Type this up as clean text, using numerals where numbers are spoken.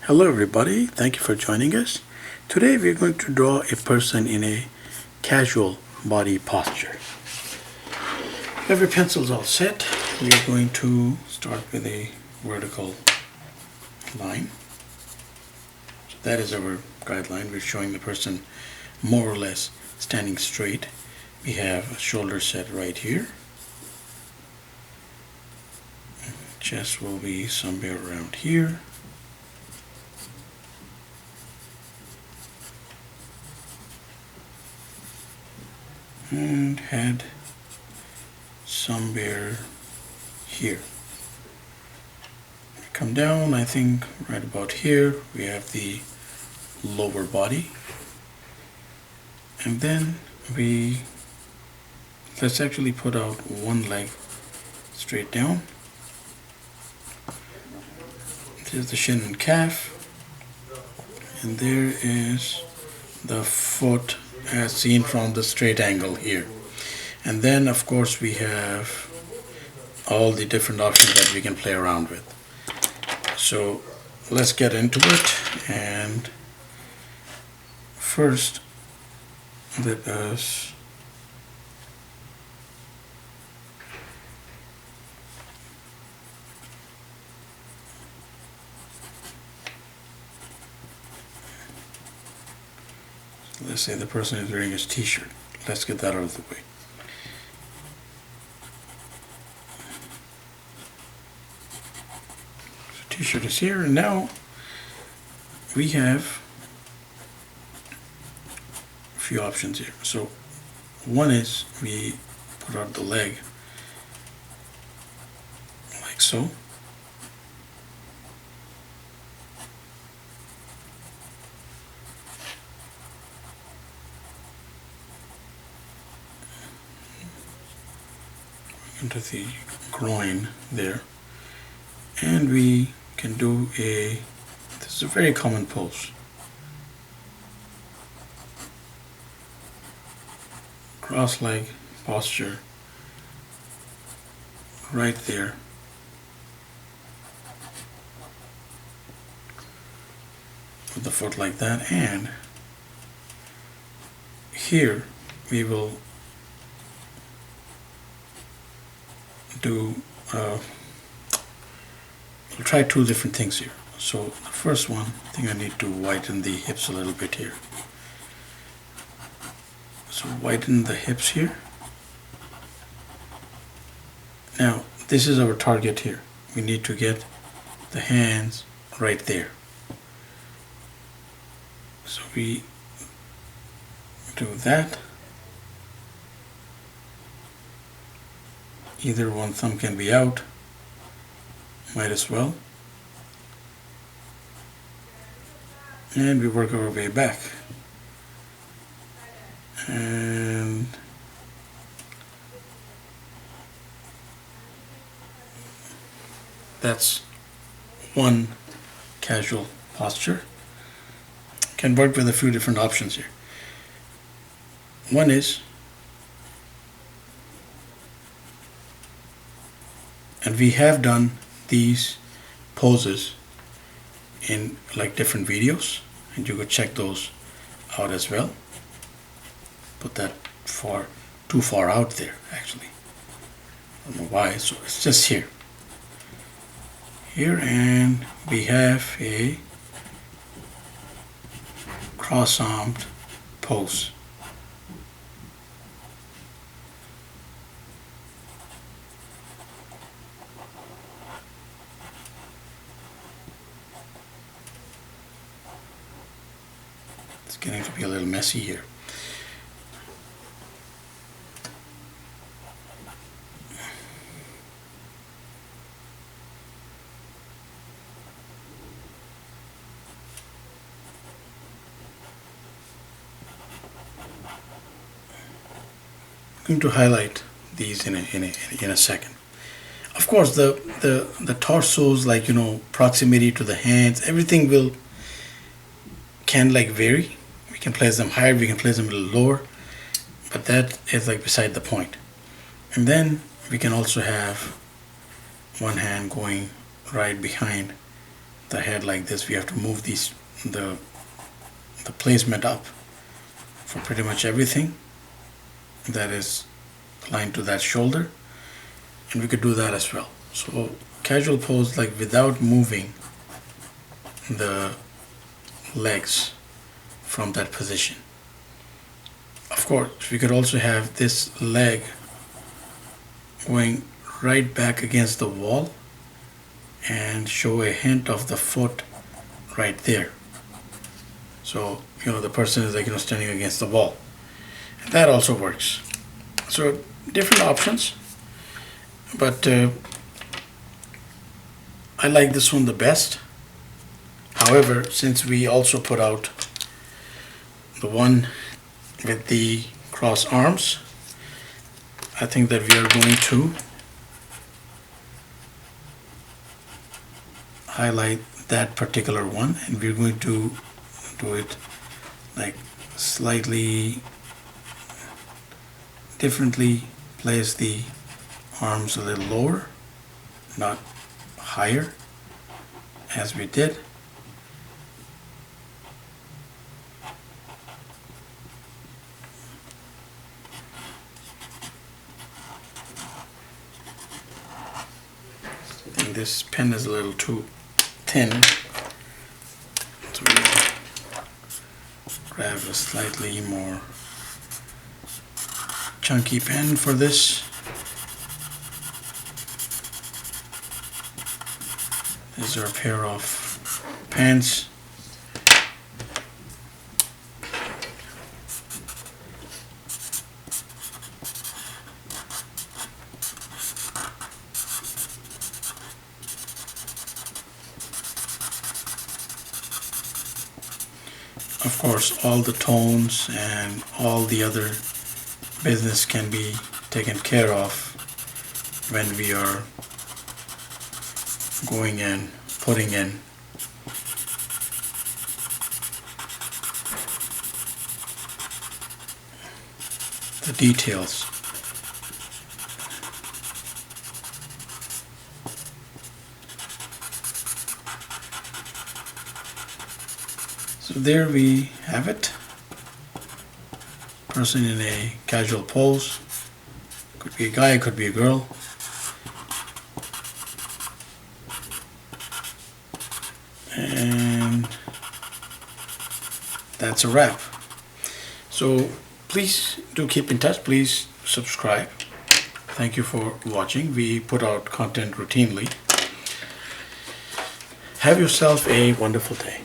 Hello everybody, thank you for joining us. Today we're going to draw a person in a casual body posture. Every pencil's all set. We're going to start with a vertical line. So that is our guideline. We're showing the person more or less standing straight. We have a shoulder set right here. Chest will be somewhere around here. And head somewhere here. Come down, I think right about here we have the lower body, and then let's actually put out one leg straight down. There's the shin and calf, and there is the foot as seen from the straight angle here. And then of course we have all the different options that we can play around with. So let's get into it, and first let us let's say the person is wearing his t-shirt. Let's get that out of the way. So t-shirt is here, and now we have a few options here. So one is we put out the leg like so. Into the groin there, and we can do this is a very common pose, cross leg posture right there. Put the foot like that, and here we will we'll try two different things here. So the first one, I think I need to widen the hips a little bit here. So widen the hips here. Now this is our target here. We need to get the hands right there. So we do that. Either one thumb can be out, might as well. And we work our way back. And that's one casual posture. Can work with a few different options here. One is, and we have done these poses in like different videos, and you could check those out as well. Put that too far out there actually. I don't know why, so it's just here. And we have a cross-armed pose. It's getting to be a little messy here. I'm going to highlight these in a second. Of course, the torsos, like proximity to the hands, everything can like vary. We can place them higher, we can place them a little lower, but that is like beside the point. And then we can also have one hand going right behind the head like this. We have to move the placement up for pretty much everything that is aligned to that shoulder, and we could do that as well. So casual pose, like without moving the legs from that position. Of course, we could also have this leg going right back against the wall and show a hint of the foot right there. So, the person is like, standing against the wall. And that also works. So, different options. But I like this one the best. However, since we also put out the one with the cross arms, I think that we are going to highlight that particular one, and we're going to do it like slightly differently. Place the arms a little lower, not higher as we did. And this pen is a little too thin, so we grab a slightly more chunky pen for this. These are a pair of pens. Of course, all the tones and all the other business can be taken care of when we are going and putting in the details. So there we have it. Person in a casual pose. Could be a guy, could be a girl. And that's a wrap. So please do keep in touch. Please subscribe. Thank you for watching. We put out content routinely. Have yourself a wonderful day.